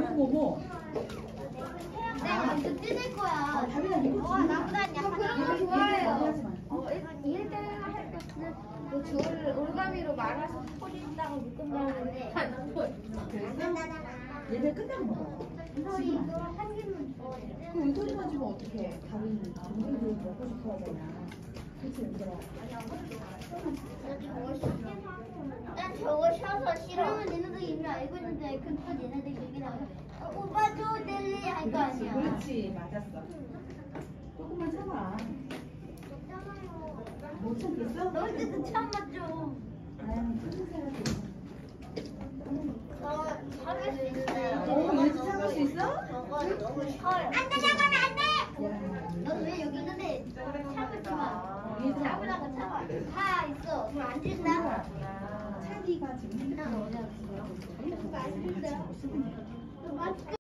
뭐? 내가 먼저 뜯을 거야. 다빈아 이거 나보다 약간 그런 거 좋아해요. 이럴 때 할거 올가미로 말아서 뿌린다고 묶은 다음에 얘네 끝나고 먹어. 이거 한 개만 줘. 그 은솔이만 주면 어떡해. 다른 동생들이 먹고 싶어 하잖아. 그치 은솔아? 난 저거 셔서 싫어. 그러면 얘네들 이미 알고 있는데 그또 얘네들 얘기 나오면 오빠 줘 낼래 할 거 아니야. 그렇지 맞았어. 조금만 참아. 못 참겠어? 너희들도 참았죠. 아유 참는 사람이. 저 참을 수 있어요. 얘도 참을 수 있어? 저거 너무 쉬워요. 안돼 잡으면 안 돼. 너 왜 여기 있는데 참을지 마. 잡으라고 참아. 다 있어. 그럼 안 준다. 차디가 지금 핸드폰 이거 안 준다.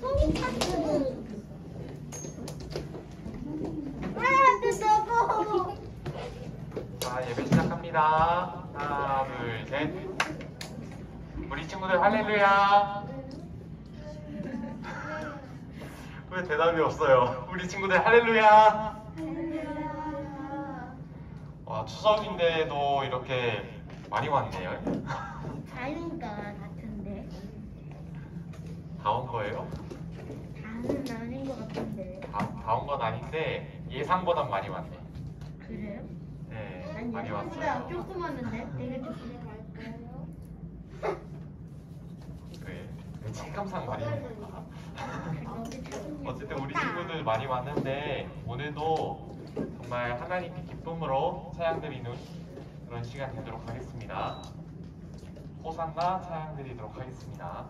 송이 파트. 뜨거워. 자, 예배 시작합니다. 하나, 둘, 셋. 우리 친구들 할렐루야. 왜 대답이 없어요? 우리 친구들 할렐루야. 와, 추석인데도 이렇게 많이 왔네요. 다른 거 같은데. 다 온 거예요? 다는 아닌 것 같은데. 다 온 건 아닌데 예상보단 많이 왔네. 그래요? 네, 많이 예상보다 왔어요. 조금 왔는데? 되게 조금 갈까요? 왜 체감상 많이 왔나? 어쨌든 우리 친구들 많이 왔는데 오늘도 정말 하나님께 기쁨으로 찬양 드리는 그런 시간 되도록 하겠습니다. 호산나 찬양 드리도록 하겠습니다.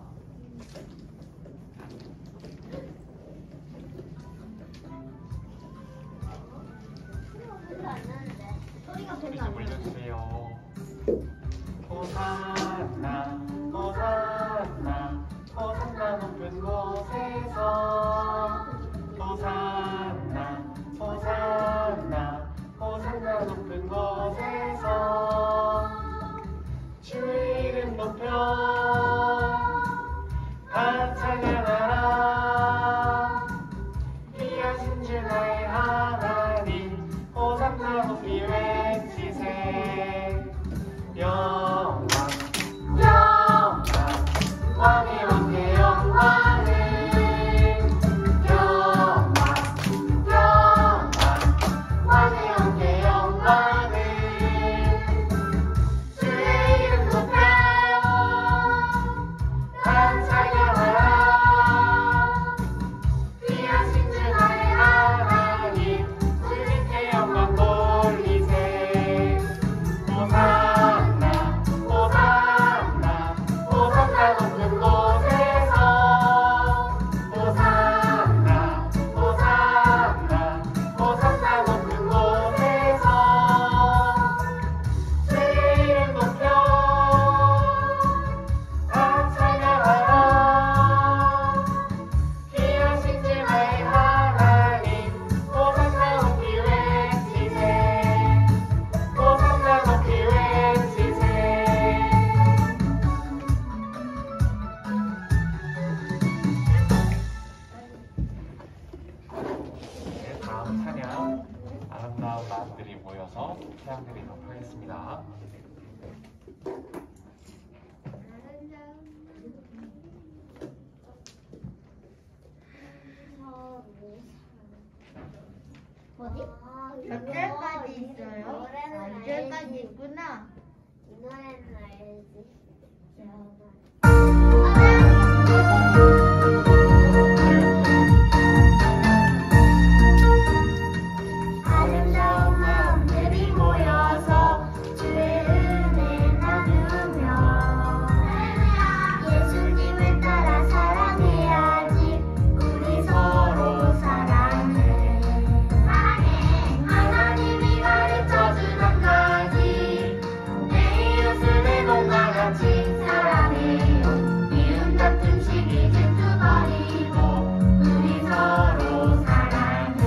소리가 소리 별로 좀 안 나. 올려주세요. 호산나 호산나 호산나 높은 곳에서 호산나 호산나 호산나 높은 곳에서 주의 이름 높여 다 찬양하라 귀하신 주 나의 하나님 호산나 높이 외치세 영광 영광 왕의 왕의 영광을 영광 영광 왕의 왕의 영광을 주의 이름 높여 다 찬양하라 귀하신 주 나의 하나님 주님께 영광 돌리세 호산나 호산나 호산나 높은 곳에서 호산나 호산나 호산나 높은 곳에서 주의 이름 높여 다 찬양하라 귀하신 주 나의 하나님 호산나 높이 외치세 호산나 높이 외치세. 네, 다음 찬양 아름다운 마음들이 모여서 찬양 드리도록 하겠습니다. 어디? 몇 절까지 있어요? 아, 2절까지 있구나. 이 노래는 알지. 아름다운 마음들이 모여서 주의 은혜 나누며 예수님을 따라 사랑해야지 우리 서로 사랑해 하나님이 가르쳐준 한 가지 내 이웃을 내 몸과 같이 사랑해요 미움 다툼 시기 질투 버리고 우리 서로 사랑해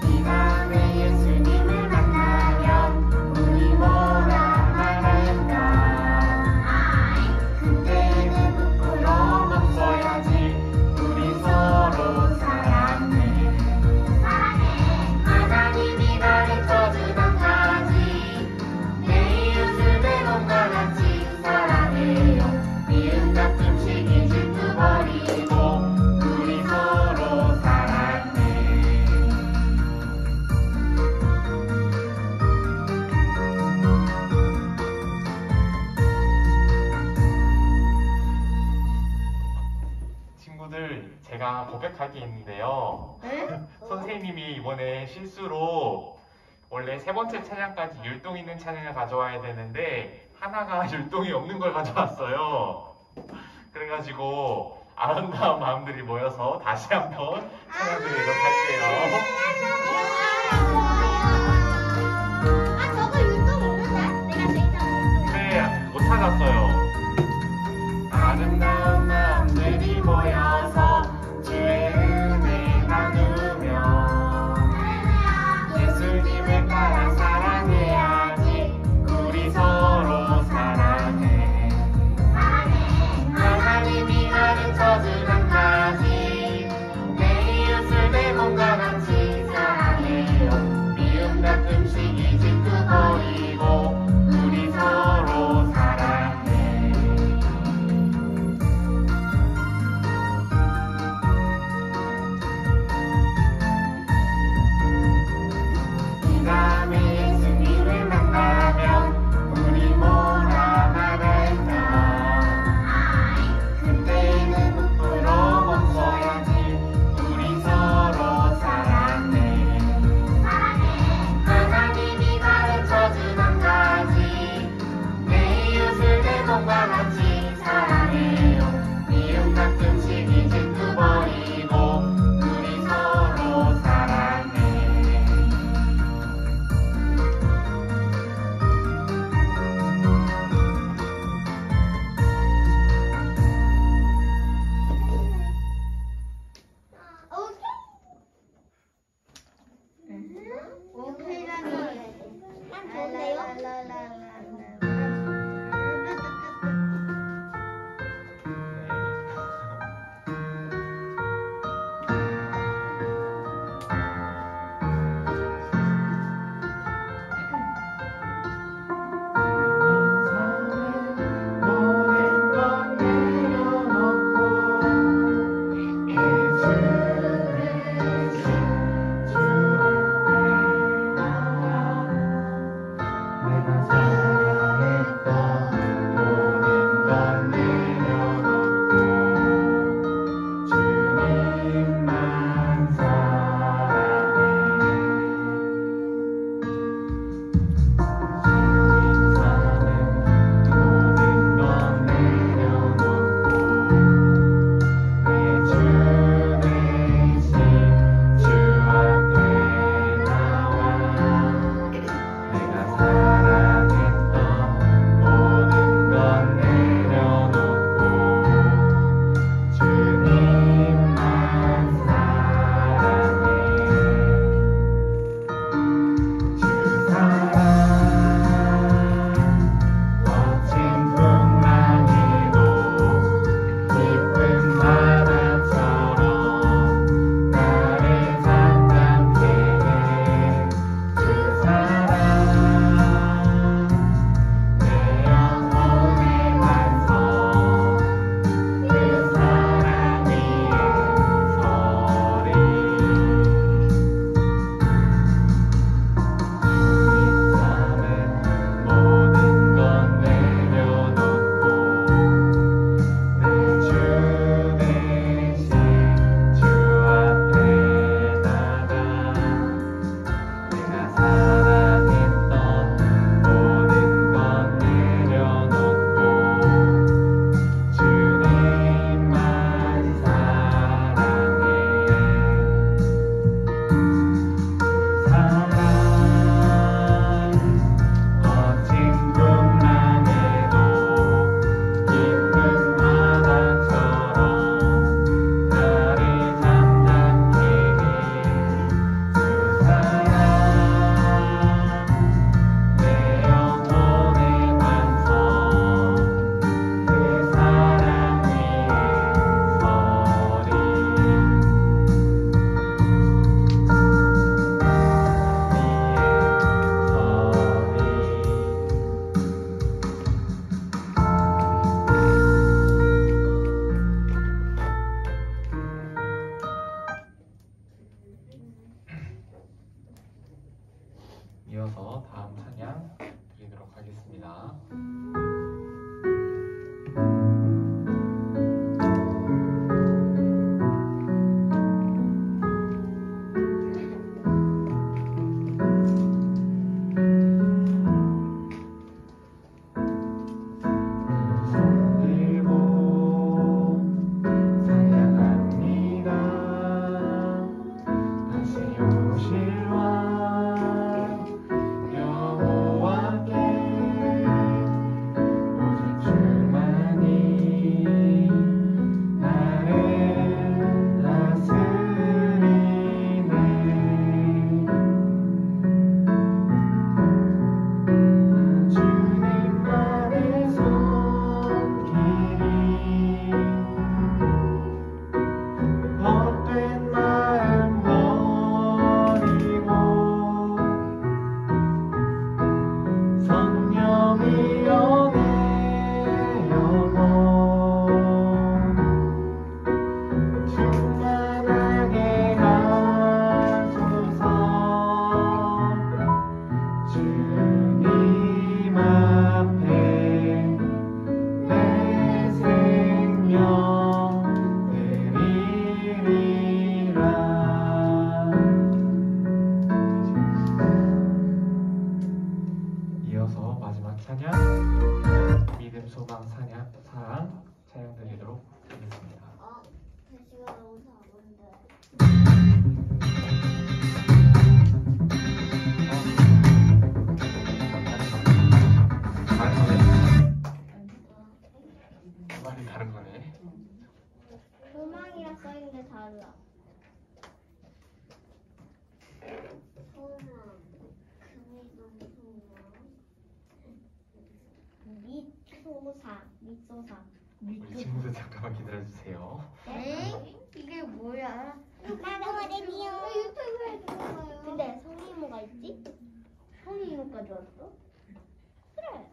이 다음에 예수님을 만나면 우리 뭐라 말할까 그때는 부끄러움 없어야지 우리 서로 사랑해 하나님이 가르쳐준 한 가지 내 이웃을 내 몸과 같이 사랑해요 미움 다툼 시기 질투 버리고 우리 서로 사랑해 친구들, 제가 고백할 게 있는데요. 네? 선생님이 이번에 실수로 원래 세 번째 찬양까지 율동 있는 찬양을 가져와야 되는데 하나가 율동이 없는 걸 가져왔어요. 그래가지고 아름다운 마음들이 모여서 다시 한번 찬양드리도록 할게요. 저거 율동 없는데? 내가 제일 처음 네, 못 찾았어요. 아름다운 마음들이 모여서 주의 은혜 나누며 예수님을 따라 사랑해야지. 우리 서로 사랑해. 하나님이 가르쳐준 한 가지, 내 이웃을 내 몸과 같이 사랑해요. 미움 같은 시기 질투 버리고 우리 서로 사랑해. 이 다음에 예수님을 만나면 우리 뭐라 말할까? 그때는 부끄러 멈춰야지. 우리 서로 사랑해. 하나님이 가르쳐준 한 가지, 내 이웃을 내 몸과 같이 사랑해요. 미움 같은 시기 질투 버리고 우리 서로 사랑해. 오케이라니. 난 좋은데요? 미소사. 우리 친구들 잠깐만 기다려주세요. 엥? 이게 뭐야? 나가버리니요. 유튜브에 들어가요. 근데 성이모가 있지? 성이모까지 왔어? 그래.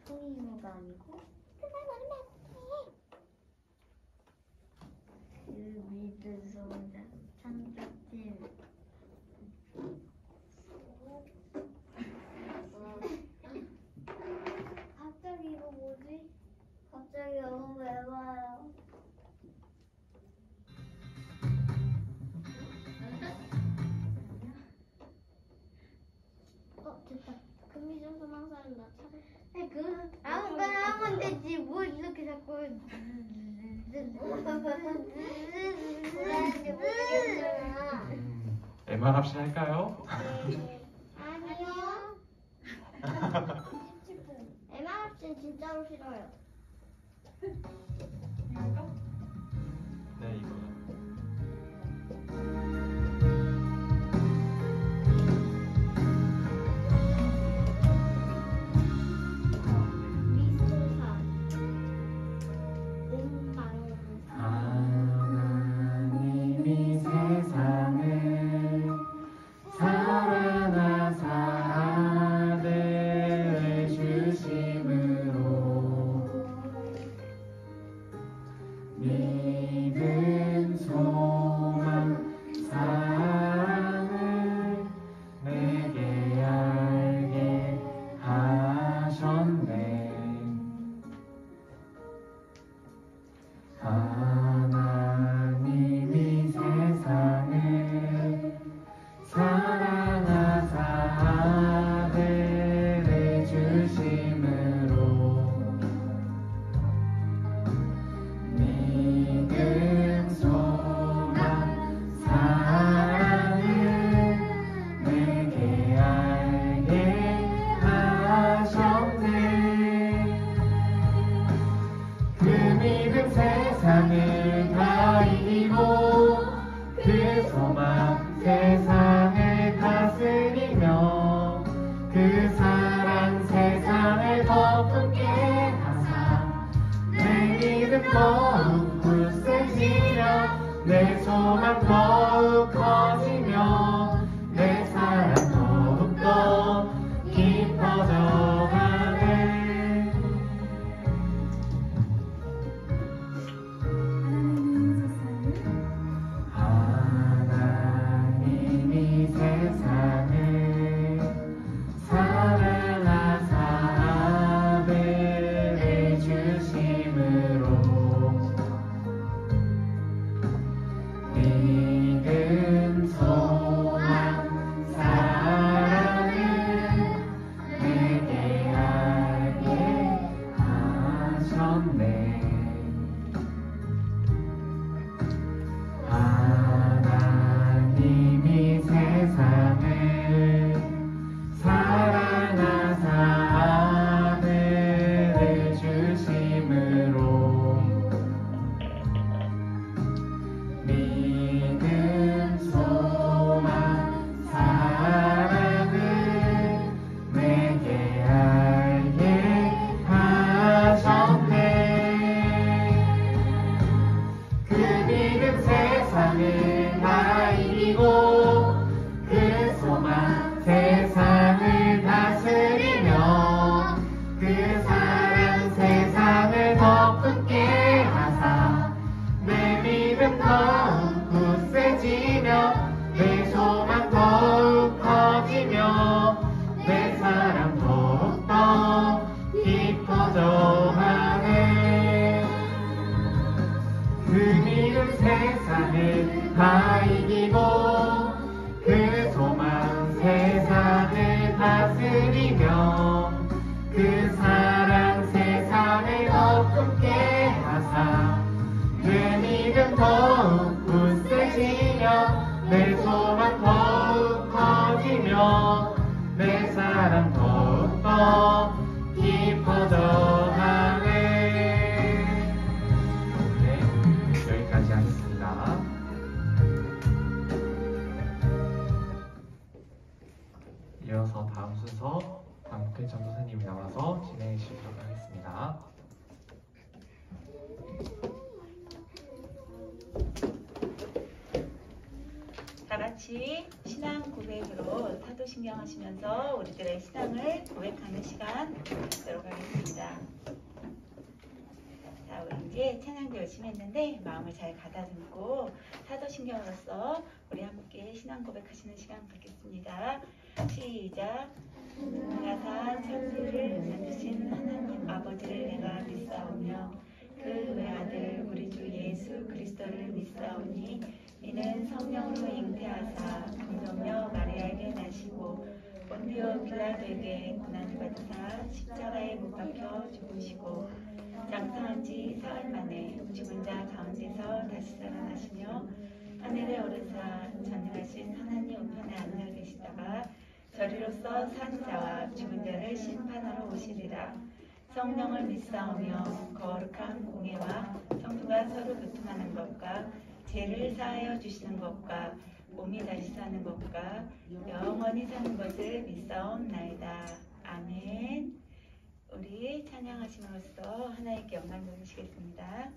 성이모가 아니고? 미드소자 창작팀. 갑자기 이거 뭐지? 갑자기 너무 왜 와요? 됐다. 금미좀 소망사는 나 찾아. 아무거나 하면 되지. 뭘 이렇게 자꾸. MR합시다 할까요? 아니요. MR합시는 진짜로 싫어요. 네, 이거. 미소사. 하나님이 세상을 사랑하사 아들을 주심으로 믿음, 소망, 사랑을 내게 알게 하셨네. 하나님이 세상을 사랑하사 아들을 주심으로 믿음, 소망, 사랑을 내게 알게 하셨네. 그 믿음 세상을 다 이기고 그 소망 세상을 다스리며 그 사랑 세상을 더 품게 하사 내 믿음 더욱 굳세지며 내 소망 더욱 커지며 내 사랑 더욱더 깊어져 가네. 하나님이 세상을 사랑하사 아들을 주심으로 믿음, 소망, 사랑을 내게 알게 하셨네. 하나님이 세상을 사랑하사 아들을 주심으로 믿음, 소망, 사랑을 내게 알게 하셨네. 그 믿음 세상을 다 이기고 그 소망 세상을 다스리며 그 사랑 세상을 더 품게 하사 내 믿음 더욱 굳세지며 내 소망 더욱 커지며 내 사랑 더욱더 깊어져 가네. 그 믿음 세상을 다 이기고 그 소망 세상을 다스리며 그 사랑 세상을 더 품게 하사 내 믿음 더욱 굳세지며 내 소망 더욱 커지며 내 사랑 더욱더 깊어져 가네. 네, 여기까지 하겠습니다. 같이 신앙 고백으로 사도신경 하시면서 우리들의 신앙을 고백하는 시간 갖도록 하겠습니다. 자, 우리 이제 찬양도 열심히 했는데 마음을 잘 가다듬고 사도신경으로서 우리 함께 신앙 고백하시는 시간 갖겠습니다. 시작. 나산 천지를 만드신 하나님 아버지를 내가 믿사오며 그 외아들 우리 주 예수 그리스도를 믿사오니 이는 성령으로 잉태하사 공정녀 마리아에게 나시고 본디오 빌라도에게 고난을 받으사 십자가에 못 박혀 죽으시고 장사한 지 사흘 만에 죽은 자 가운데서 다시 살아나시며 하늘에 오르사 전능하신 하나님 우편에 앉아 계시다가 저리로서 사는 자와 죽은 자를 심판하러 오시리라. 성령을 믿사오며 거룩한 공예와 성도가 서로 교통하는 것과 죄를 사하여 주시는 것과 몸이 다시 사는 것과 영원히 사는 것을 믿사옵나이다. 아멘. 우리 찬양하심으로써 하나님께 영광 돌리시겠습니다.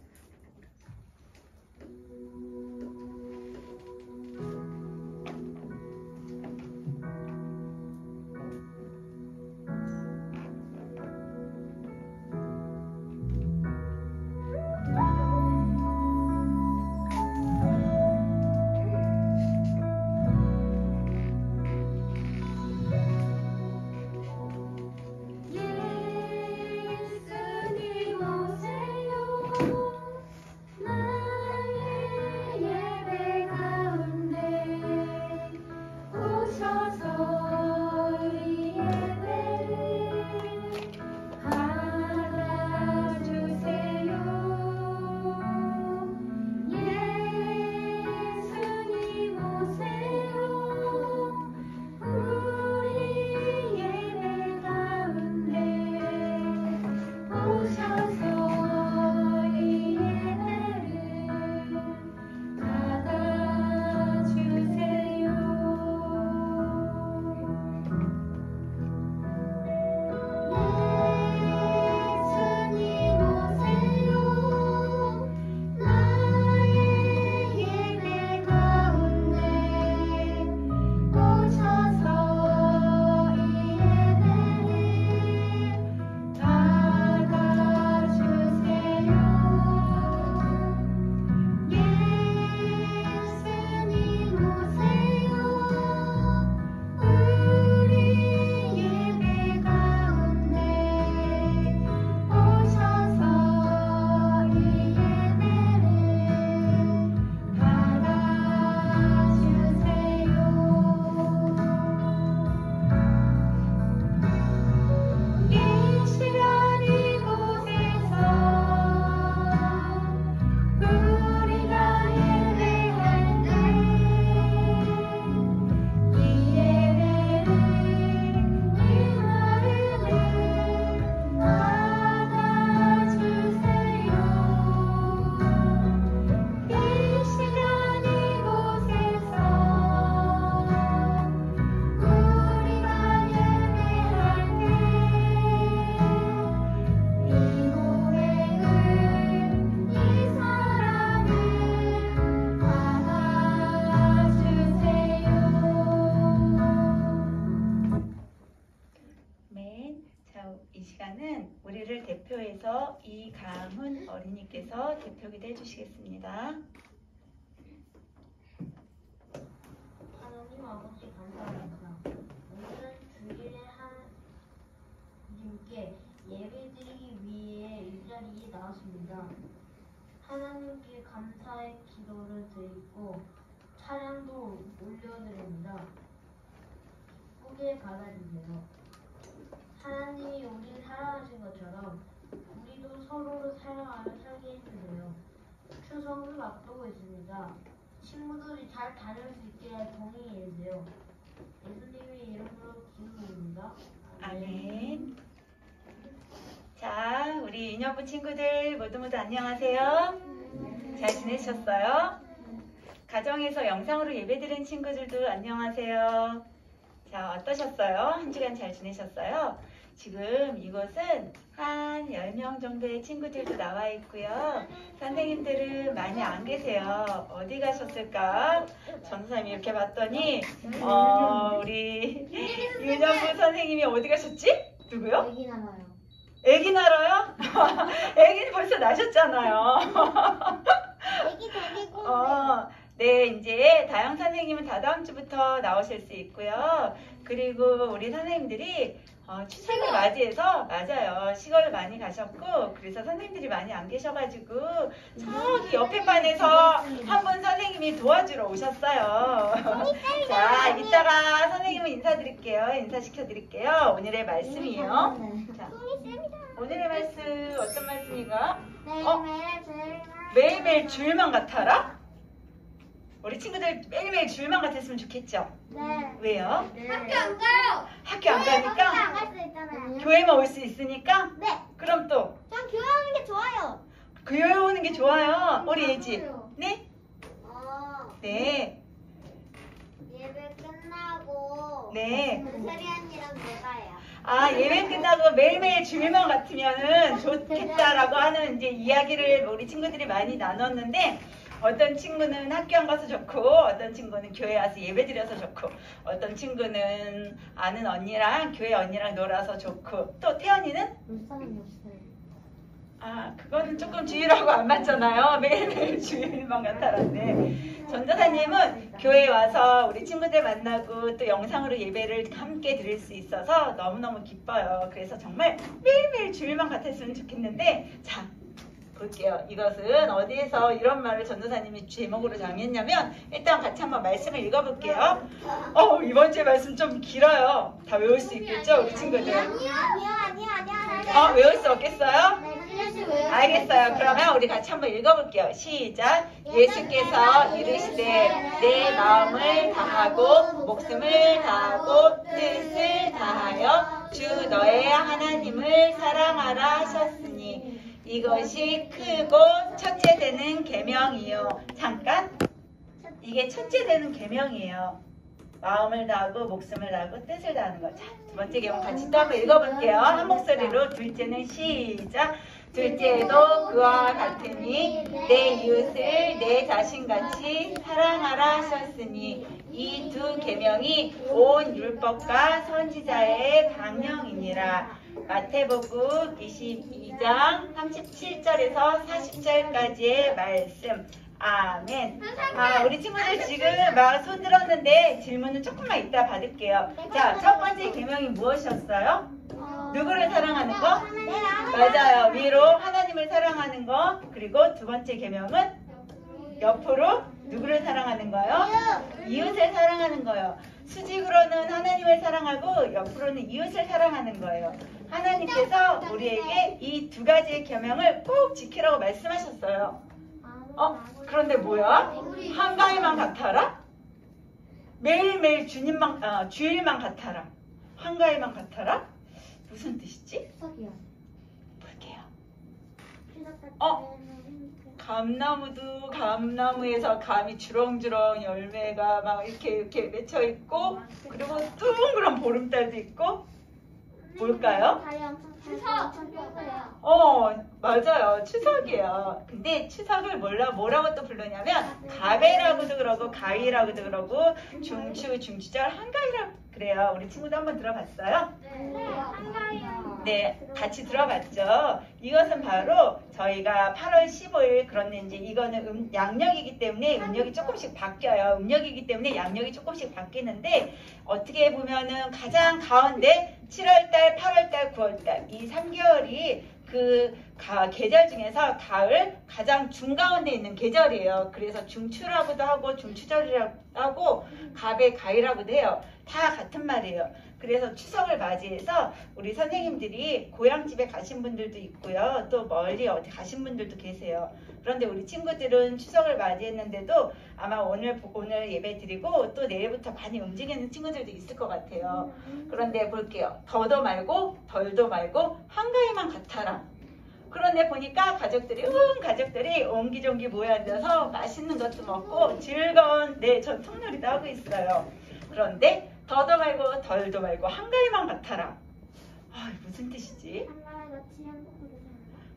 우리를 대표해서 이강훈 어린이께서 대표기도 해주시겠습니다. 하나님 아버지 감사합니다. 오늘은 주일에 하나님께 예배드리기 위해 이 자리에 나왔습니다. 하나님께 감사의 기도를 드리고 찬양도 올려드립니다. 기쁘게 받아주세요. 하나님이 우리를 사랑하신 것처럼 우리도 서로를 사랑하며 살게 해주세요. 추석을 앞두고 있습니다. 친구들이 잘 다닐 수 있게 동의해주세요. 예수님의 이름으로 기도드립니다. 아멘. 자, 우리 인여부 친구들 모두 안녕하세요. 잘 지내셨어요? 가정에서 영상으로 예배드린 친구들도 안녕하세요. 자, 어떠셨어요? 한 주간 잘 지내셨어요? 지금 이곳은 한 10명 정도의 친구들도 나와 있고요. 선생님들은 많이 안 계세요. 어디 가셨을까? 전사님이 이렇게 봤더니 우리 윤영구 선생님이 어디 가셨지? 누구요? 여기 나와요. 애기 낳아요? 애기는 벌써 나셨잖아요. 애기 데리고 네, 이제 다영 선생님은 다다음 주부터 나오실 수 있고요. 그리고 우리 선생님들이 추석을 맞이해서 맞아요. 시골을 많이 가셨고 그래서 선생님들이 많이 안 계셔가지고 저기 옆에 반에서 한 분 선생님이 도와주러 오셨어요. 자, 이따가 선생님은 인사드릴게요. 인사시켜드릴게요. 오늘의 말씀이요. 자, 오늘의 말씀 어떤 말씀인가? 매일매일 주일만 같아라? 우리 친구들 매일매일 주일만 같았으면 좋겠죠? 네. 왜요? 학교 안 가요. 학교 안 가니까? 안 갈 수 있잖아요. 교회만 올 수 있으니까? 네. 그럼 또 전 교회 오는 게 좋아요. 교회 오는 게 좋아요. 우리 예지? 네? 네. 예배 끝나고 네. 은설이 언니랑 놀아요. 아, 예배 끝나고 매일매일 주일만 같으면은 좋겠다라고 하는 이제 이야기를 우리 친구들이 많이 나눴는데 어떤 친구는 학교 안 가서 좋고 어떤 친구는 교회 와서 예배 드려서 좋고 어떤 친구는 아는 언니랑 교회 언니랑 놀아서 좋고 또 태연이는? 울산은 없어요. 아, 그거는 조금 주일하고 안 맞잖아요. 매일매일 주일만 같아라는데 전도사님은 교회에 와서 우리 친구들 만나고 또 영상으로 예배를 함께 드릴 수 있어서 너무너무 기뻐요. 그래서 정말 매일매일 주일만 같았으면 좋겠는데 자, 볼게요. 이것은 어디에서 이런 말을 전도사님이 제목으로 정했냐면 일단 같이 한번 말씀을 읽어볼게요. 이번 주에 말씀 좀 길어요. 다 외울 수 있겠죠? 우리 친구들. 아니요. 외울 수 없겠어요? 네, 클래식 왜요? 알겠어요. 그러면 우리 같이 한번 읽어볼게요. 시작. 예수께서 이르시되 내 마음을 다하고 목숨을 다하고 뜻을 다하여 주 너의 하나님을 사랑하라 하셨으니 이것이 크고 첫째 되는 계명이요. 잠깐. 이게 첫째 되는 계명이에요. 마음을 다하고 목숨을 다하고 뜻을 다하는 거. 자, 두 번째 계명 같이 또 한번 읽어볼게요. 한 목소리로. 둘째는 시작. 둘째도 그와 같으니 내 이웃을 내 자신같이 사랑하라 하셨으니 이 두 계명이 온 율법과 선지자의 강령이니라. 마태복음 22장 37절에서 40절까지의 말씀. 아멘. 우리 친구들 지금 막 손 들었는데 질문은 조금만 이따 받을게요. 자, 첫 번째 계명이 무엇이었어요? 누구를 사랑하는 거? 맞아요. 위로 하나님을 사랑하는 거. 그리고 두 번째 계명은 옆으로 누구를 사랑하는 거요? 이웃을 사랑하는 거예요. 수직으로는 하나님을 사랑하고 옆으로는 이웃을 사랑하는 거예요. 하나님께서 우리에게 이 두 가지의 계명을 꼭 지키라고 말씀하셨어요. 그런데 뭐야? 한가위만 같아라? 매일매일 주일만 같아라. 한가위만 같아라? 무슨 뜻이지? 추석이요. 볼게요. 추석 감나무도 감나무에서 감이 주렁주렁 열매가 막 이렇게 맺혀 있고 그리고 둥그런 보름달도 있고 뭘까요? 추석. 맞아요. 추석이에요. 근데 추석을 뭐라고 또 부르냐면 가배라고도 그러고 가위라고도 그러고 중추절 한가위라고 그래요. 우리 친구도 한번 들어봤어요? 네, 한가위요. 네, 같이 들어봤죠. 이것은 바로 저희가 8월 15일 그런데 이제 이거는 양력이기 때문에 음력이 조금씩 바뀌어요. 음력이기 때문에 양력이 조금씩 바뀌는데 어떻게 보면은 가장 가운데 7월달, 8월달, 9월달 이 3개월이 그 계절 중에서 가을 가장 중가운데 있는 계절이에요. 그래서 중추라고도 하고 중추절이라고 하고 가배 가위라고도 해요. 다 같은 말이에요. 그래서 추석을 맞이해서 우리 선생님들이 고향집에 가신 분들도 있고요. 또 멀리 어디 가신 분들도 계세요. 그런데 우리 친구들은 추석을 맞이했는데도 아마 오늘 예배 드리고 또 내일부터 많이 움직이는 친구들도 있을 것 같아요. 그런데 볼게요. 더도 말고 덜도 말고 한가위만 같아라. 그런데 보니까 가족들이 옹기종기 모여 앉아서 맛있는 것도 먹고 즐거운 전통놀이도 하고 있어요. 그런데 더도 말고 덜도 말고 한가위만 같아라. 아, 무슨 뜻이지? 한나라 같이 행복하게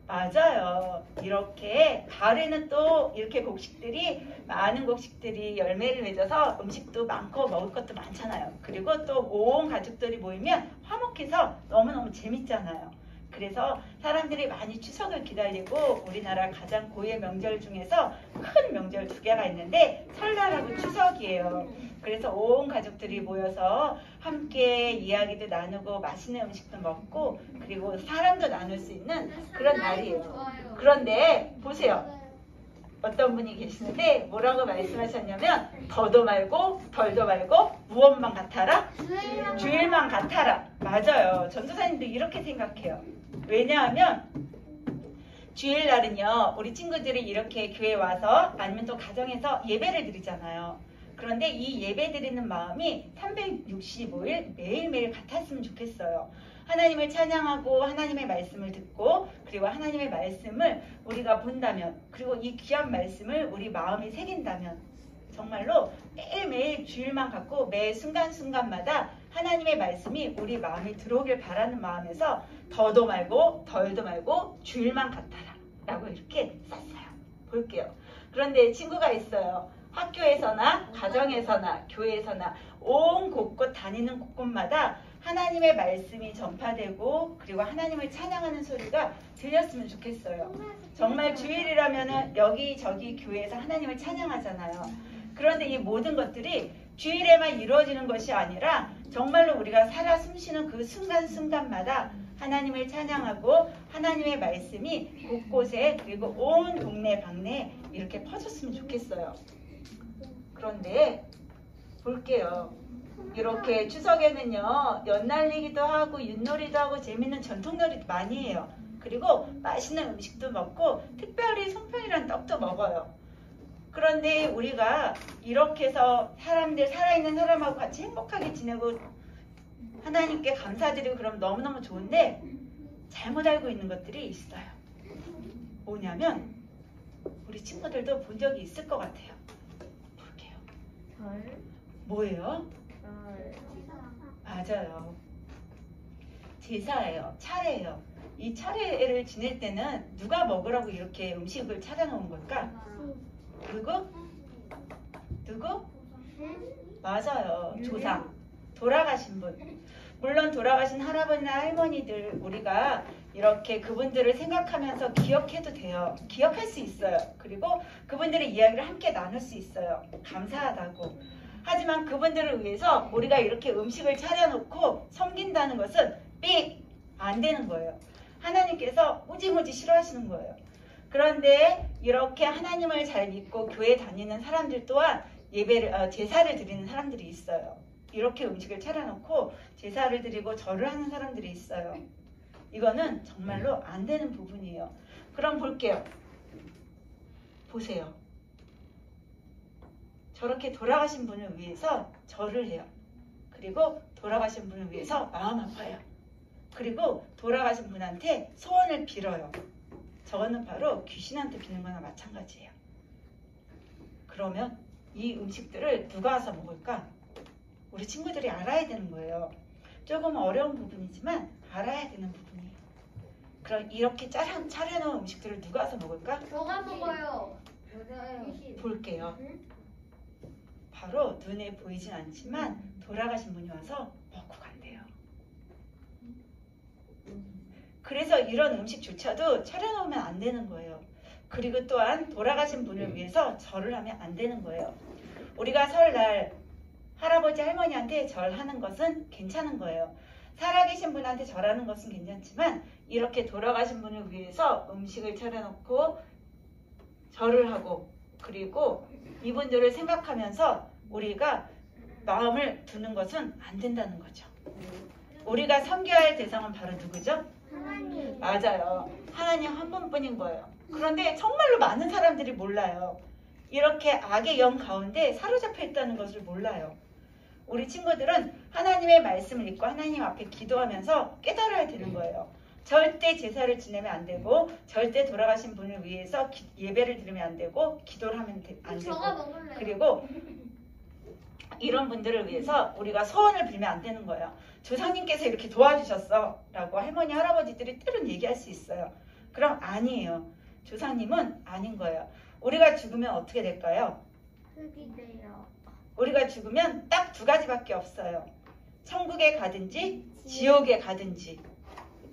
맞아요. 이렇게 가을에는 또 이렇게 곡식들이 많은 곡식들이 열매를 맺어서 음식도 많고 먹을 것도 많잖아요. 그리고 또 온 가족들이 모이면 화목해서 너무너무 재밌잖아요. 그래서 사람들이 많이 추석을 기다리고 우리나라 가장 고유의 명절 중에서 큰 명절 2개가 있는데 설날하고 추석이에요. 그래서 온 가족들이 모여서 함께 이야기도 나누고 맛있는 음식도 먹고 그리고 사랑도 나눌 수 있는 그런 날이에요. 그런데 보세요. 어떤 분이 계시는데 뭐라고 말씀하셨냐면 더도 말고 덜도 말고 무엇만 같아라? 주일만 같아라. 맞아요. 전도사님도 이렇게 생각해요. 왜냐하면 주일날은요 우리 친구들이 이렇게 교회 와서 아니면 또 가정에서 예배를 드리잖아요. 그런데 이 예배 드리는 마음이 365일 매일매일 같았으면 좋겠어요. 하나님을 찬양하고 하나님의 말씀을 듣고 그리고 하나님의 말씀을 우리가 본다면 그리고 이 귀한 말씀을 우리 마음에 새긴다면 정말로 매일매일 주일만 갖고 매 순간순간마다 하나님의 말씀이 우리 마음에 들어오길 바라는 마음에서 더도 말고 덜도 말고 주일만 같아라 라고 이렇게 썼어요. 볼게요. 그런데 친구가 있어요. 학교에서나 가정에서나 교회에서나 온 곳곳 다니는 곳곳마다 하나님의 말씀이 전파되고 그리고 하나님을 찬양하는 소리가 들렸으면 좋겠어요. 정말 주일이라면 여기저기 교회에서 하나님을 찬양하잖아요. 그런데 이 모든 것들이 주일에만 이루어지는 것이 아니라 정말로 우리가 살아 숨쉬는 그 순간순간마다 하나님을 찬양하고 하나님의 말씀이 곳곳에 그리고 온 동네 방네에 이렇게 퍼졌으면 좋겠어요. 그런데 볼게요. 이렇게 추석에는요 연날리기도 하고 윷놀이도 하고 재밌는 전통놀이도 많이 해요. 그리고 맛있는 음식도 먹고 특별히 송편이란 떡도 먹어요. 그런데 우리가 이렇게 해서 사람들 살아있는 사람하고 같이 행복하게 지내고 하나님께 감사드리고 그럼 너무너무 좋은데 잘못 알고 있는 것들이 있어요. 뭐냐면 우리 친구들도 본 적이 있을 것 같아요. 볼게요. 뭐예요? 맞아요. 제사예요. 차례예요. 이 차례를 지낼 때는 누가 먹으라고 이렇게 음식을 차려놓은 걸까? 누구? 누구? 맞아요. 조상. 돌아가신 분. 물론 돌아가신 할아버지나 할머니들 우리가 이렇게 그분들을 생각하면서 기억해도 돼요. 기억할 수 있어요. 그리고 그분들의 이야기를 함께 나눌 수 있어요. 감사하다고. 하지만 그분들을 위해서 우리가 이렇게 음식을 차려놓고 섬긴다는 것은 삑! 안 되는 거예요. 하나님께서 무지무지 싫어하시는 거예요. 그런데 이렇게 하나님을 잘 믿고 교회 다니는 사람들 또한 제사를 드리는 사람들이 있어요. 이렇게 음식을 차려놓고 제사를 드리고 절을 하는 사람들이 있어요. 이거는 정말로 안 되는 부분이에요. 그럼 볼게요. 보세요. 저렇게 돌아가신 분을 위해서 절을 해요. 그리고 돌아가신 분을 위해서 마음 아파요. 그리고 돌아가신 분한테 소원을 빌어요. 저거는 바로 귀신한테 비는 거나 마찬가지예요. 그러면 이 음식들을 누가 와서 먹을까? 우리 친구들이 알아야 되는 거예요. 조금 어려운 부분이지만 알아야 되는 부분이에요. 그럼 이렇게 차려놓은 음식들을 누가 와서 먹을까? 저가 먹어요. 볼게요. 바로 눈에 보이진 않지만 돌아가신 분이 와서 먹고 간대요. 그래서 이런 음식조차도 차려놓으면 안 되는 거예요. 그리고 또한 돌아가신 분을 위해서 절을 하면 안 되는 거예요. 우리가 설날 할아버지 할머니한테 절하는 것은 괜찮은 거예요. 살아계신 분한테 절하는 것은 괜찮지만 이렇게 돌아가신 분을 위해서 음식을 차려놓고 절을 하고 그리고 이분들을 생각하면서 우리가 마음을 두는 것은 안 된다는 거죠. 우리가 섬겨야 할 대상은 바로 누구죠? 하나님. 맞아요. 하나님 한 분뿐인 거예요. 그런데 정말로 많은 사람들이 몰라요. 이렇게 악의 영 가운데 사로잡혀 있다는 것을 몰라요. 우리 친구들은 하나님의 말씀을 읽고 하나님 앞에 기도하면서 깨달아야 되는 거예요. 절대 제사를 지내면 안 되고 절대 돌아가신 분을 위해서 예배를 드리면 안 되고 기도를 하면 안 되고 저가 먹을래요. 그리고 이런 분들을 위해서 우리가 소원을 빌면 안 되는 거예요. 조상님께서 이렇게 도와주셨어 라고 할머니 할아버지들이 때론 얘기할 수 있어요. 그럼 아니에요. 조상님은 아닌 거예요. 우리가 죽으면 어떻게 될까요? 흙이 돼요. 우리가 죽으면 딱 두 가지밖에 없어요. 천국에 가든지 지옥에 가든지.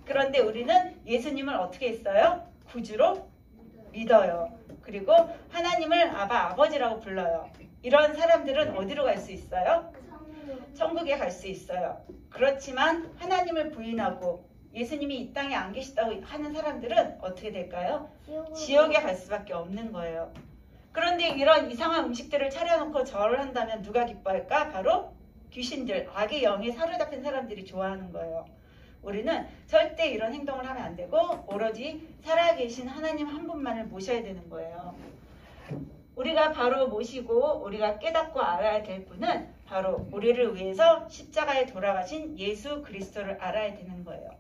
그런데 우리는 예수님을 어떻게 했어요? 구주로 믿어요. 그리고 하나님을 아버지라고 불러요. 이런 사람들은 어디로 갈 수 있어요? 천국에 갈 수 있어요. 그렇지만 하나님을 부인하고 예수님이 이 땅에 안 계시다고 하는 사람들은 어떻게 될까요? 지옥에 갈 수밖에 없는 거예요. 그런데 이런 이상한 음식들을 차려놓고 절을 한다면 누가 기뻐할까? 바로 귀신들, 악의 영에 사로잡힌 사람들이 좋아하는 거예요. 우리는 절대 이런 행동을 하면 안 되고 오로지 살아계신 하나님 한 분만을 모셔야 되는 거예요. 우리가 바로 모시고 우리가 깨닫고 알아야 될 분은 바로 우리를 위해서 십자가에 돌아가신 예수 그리스도를 알아야 되는 거예요.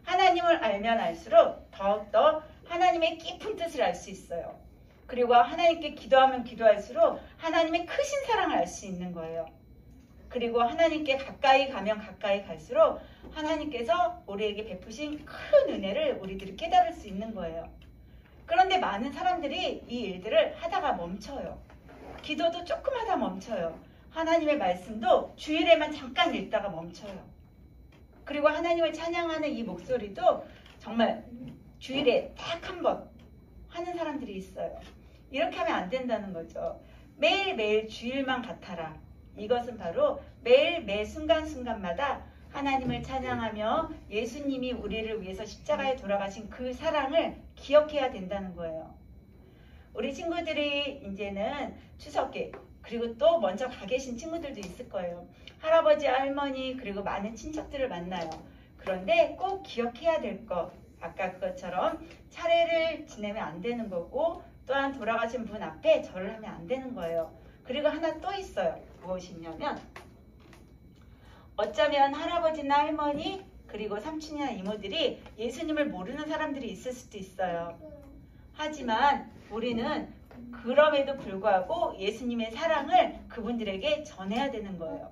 하나님을 알면 알수록 더욱더 하나님의 깊은 뜻을 알 수 있어요. 그리고 하나님께 기도하면 기도할수록 하나님의 크신 사랑을 알 수 있는 거예요. 그리고 하나님께 가까이 가면 가까이 갈수록 하나님께서 우리에게 베푸신 큰 은혜를 우리들이 깨달을 수 있는 거예요. 그런데 많은 사람들이 이 일들을 하다가 멈춰요. 기도도 조금 하다 멈춰요. 하나님의 말씀도 주일에만 잠깐 읽다가 멈춰요. 그리고 하나님을 찬양하는 이 목소리도 정말 주일에 딱 한 번 하는 사람들이 있어요. 이렇게 하면 안 된다는 거죠. 매일매일 주일만 같아라. 이것은 바로 매일 매 순간순간마다 하나님을 찬양하며 예수님이 우리를 위해서 십자가에 돌아가신 그 사랑을 기억해야 된다는 거예요. 우리 친구들이 이제는 추석에 그리고 또 먼저 가 계신 친구들도 있을 거예요. 할아버지, 할머니 그리고 많은 친척들을 만나요. 그런데 꼭 기억해야 될 것, 아까 그것처럼 차례를 지내면 안 되는 거고 또한 돌아가신 분 앞에 절을 하면 안 되는 거예요. 그리고 하나 또 있어요. 무엇이냐면 어쩌면 할아버지나 할머니 그리고 삼촌이나 이모들이 예수님을 모르는 사람들이 있을 수도 있어요. 하지만 우리는 그럼에도 불구하고 예수님의 사랑을 그분들에게 전해야 되는 거예요.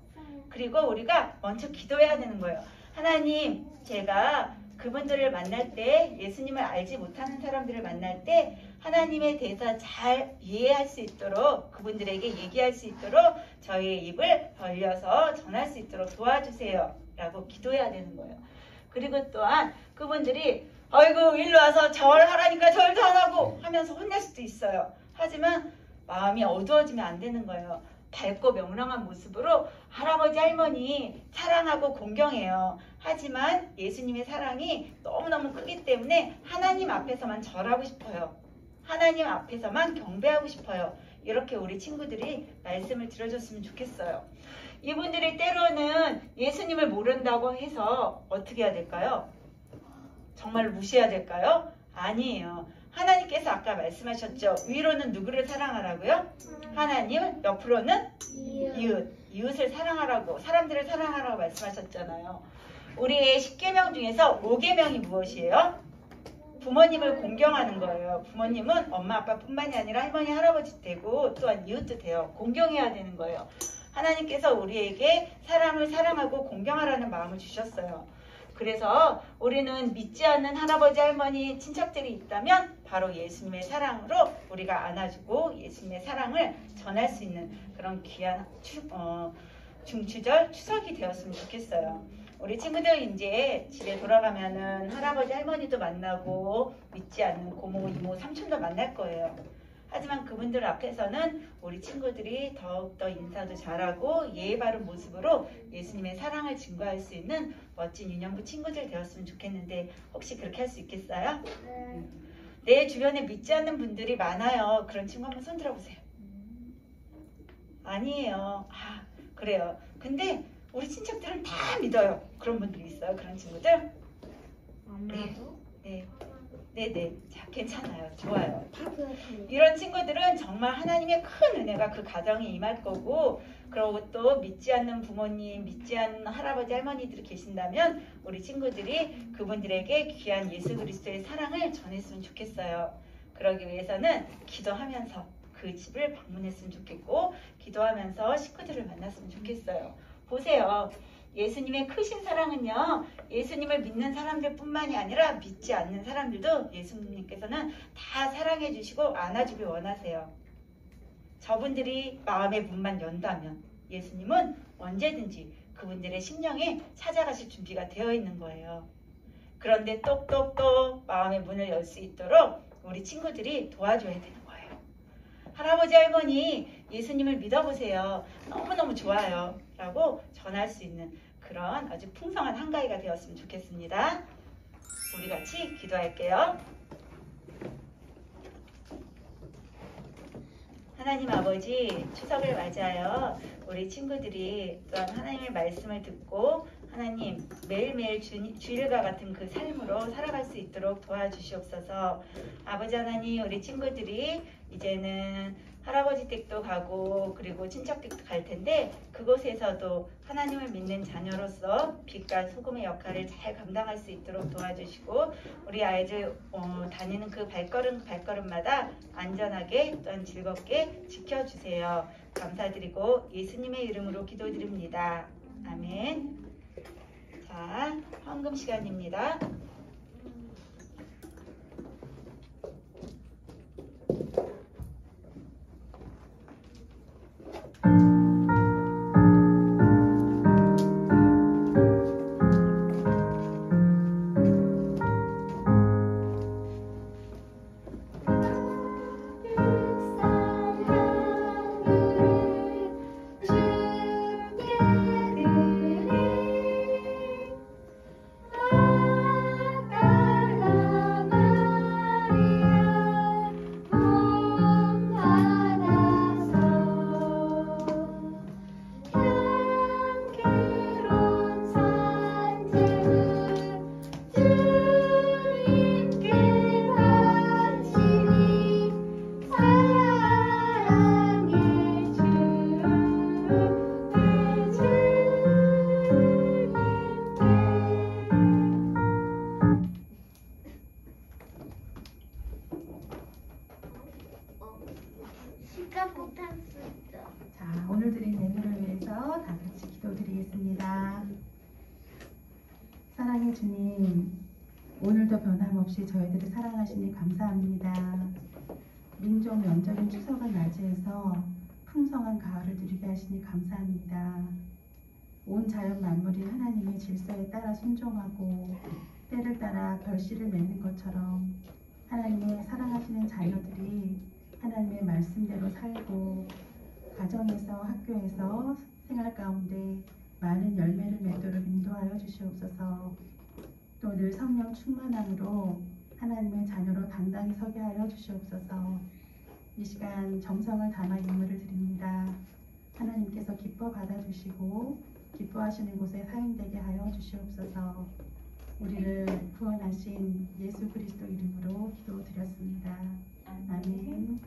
그리고 우리가 먼저 기도해야 되는 거예요. 하나님, 제가 그분들을 만날 때 예수님을 알지 못하는 사람들을 만날 때 하나님에 대해서 잘 이해할 수 있도록 그분들에게 얘기할 수 있도록 저희의 입을 벌려서 전할 수 있도록 도와주세요 라고 기도해야 되는 거예요. 그리고 또한 그분들이 아이고 일로 와서 절하라니까 절도 안 하고 하면서 혼낼 수도 있어요. 하지만 마음이 어두워지면 안 되는 거예요. 밝고 명랑한 모습으로 할아버지 할머니 사랑하고 공경해요. 하지만 예수님의 사랑이 너무너무 크기 때문에 하나님 앞에서만 절하고 싶어요. 하나님 앞에서만 경배하고 싶어요. 이렇게 우리 친구들이 말씀을 들어줬으면 좋겠어요. 이분들이 때로는 예수님을 모른다고 해서 어떻게 해야 될까요? 정말 무시해야 될까요? 아니에요. 하나님께서 아까 말씀하셨죠. 위로는 누구를 사랑하라고요? 하나님, 옆으로는 이웃을 사랑하라고, 사람들을 사랑하라고 말씀하셨잖아요. 우리의 10계명 중에서 5계명이 무엇이에요? 부모님을 공경하는 거예요. 부모님은 엄마 아빠뿐만이 아니라 할머니 할아버지 되고 또한 이웃도 돼요. 공경해야 되는 거예요. 하나님께서 우리에게 사람을 사랑하고 공경하라는 마음을 주셨어요. 그래서 우리는 믿지 않는 할아버지 할머니 친척들이 있다면 바로 예수님의 사랑으로 우리가 안아주고 예수님의 사랑을 전할 수 있는 그런 귀한 중추절 추석이 되었으면 좋겠어요. 우리 친구들 이제 집에 돌아가면은 할아버지 할머니도 만나고 믿지 않는 고모 이모 삼촌도 만날 거예요. 하지만 그분들 앞에서는 우리 친구들이 더욱더 인사도 잘하고 예의 바른 모습으로 예수님의 사랑을 증거할 수 있는 멋진 유년부 친구들 되었으면 좋겠는데 혹시 그렇게 할 수 있겠어요? 내 주변에 믿지 않는 분들이 많아요. 그런 친구 한번 손 들어보세요. 아니에요. 아, 그래요. 근데 우리 친척들은 다 믿어요. 그런 분들이 있어요. 그런 친구들? 네. 네네. 자, 괜찮아요. 좋아요. 이런 친구들은 정말 하나님의 큰 은혜가 그 가정에 임할 거고, 그리고 또 믿지 않는 부모님, 믿지 않는 할아버지, 할머니들이 계신다면 우리 친구들이 그분들에게 귀한 예수 그리스도의 사랑을 전했으면 좋겠어요. 그러기 위해서는 기도하면서 그 집을 방문했으면 좋겠고 기도하면서 식구들을 만났으면 좋겠어요. 보세요. 예수님의 크신 사랑은요, 예수님을 믿는 사람들 뿐만이 아니라 믿지 않는 사람들도 예수님께서는 다 사랑해 주시고 안아주길 원하세요. 저분들이 마음의 문만 연다면 예수님은 언제든지 그분들의 심령에 찾아가실 준비가 되어 있는 거예요. 그런데 똑똑똑 마음의 문을 열 수 있도록 우리 친구들이 도와줘야 되는 거예요. 할아버지 할머니 예수님을 믿어보세요. 너무너무 좋아요 라고 전할 수 있는 그런 아주 풍성한 한가위가 되었으면 좋겠습니다. 우리 같이 기도할게요. 하나님 아버지, 추석을 맞이하여 우리 친구들이 또한 하나님의 말씀을 듣고 하나님 매일매일 주일과 같은 그 삶으로 살아갈 수 있도록 도와주시옵소서. 아버지 하나님, 우리 친구들이 이제는 할아버지 댁도 가고 그리고 친척 댁도 갈 텐데 그곳에서도 하나님을 믿는 자녀로서 빛과 소금의 역할을 잘 감당할 수 있도록 도와주시고 우리 아이들 다니는 그 발걸음마다 안전하게 또한 즐겁게 지켜주세요. 감사드리고 예수님의 이름으로 기도드립니다. 아멘. 자, 헌금 시간입니다. 자, 오늘 드린 예물을 위해서 다 같이 기도드리겠습니다. 사랑의 주님, 오늘도 변함없이 저희들을 사랑하시니 감사합니다. 민족 명절인 추석을 맞이해서 풍성한 가을을 누리게 하시니 감사합니다. 온 자연 만물이 하나님의 질서에 따라 순종하고 때를 따라 결실을 맺는 것처럼 하나님의 사랑하시는 자녀들이 하나님의 말씀대로 살고 가정에서 학교에서 생활 가운데 많은 열매를 맺도록 인도하여 주시옵소서. 또 늘 성령 충만함으로 하나님의 자녀로 당당히 서게 하여 주시옵소서. 이 시간 정성을 담아 예물을 드립니다. 하나님께서 기뻐 받아주시고 기뻐하시는 곳에 사용되게 하여 주시옵소서. 우리를 구원하신 예수 그리스도 이름으로 기도드렸습니다. 아멘.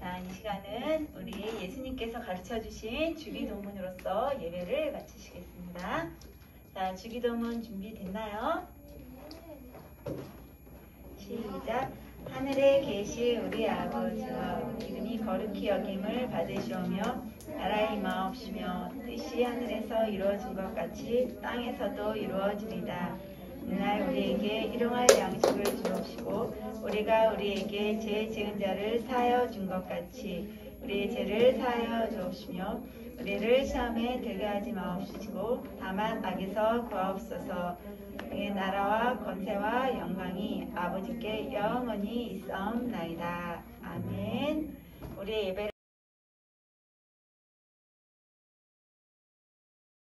자, 이 시간은 우리 예수님께서 가르쳐주신 주기도문으로서 예배를 마치시겠습니다. 자, 주기도문 준비됐나요? 시작. 하늘에 계신 우리 아버지여, 이름이 거룩히 여김을 받으시오며 나라의 임하옵시며 뜻이 하늘에서 이루어진 것 같이 땅에서도 이루어지리다. 이날 우리에게 일용할 양식을 주옵시고 우리가 우리에게 죄 지은 자를 사하여 준 것 같이 우리의 죄를 사하여 주옵시며 우리를 시험에 들게 하지 마옵시고 다만 악에서 구하옵소서. 이 나라와 권세와 영광이 아버지께 영원히 있사옵나이다.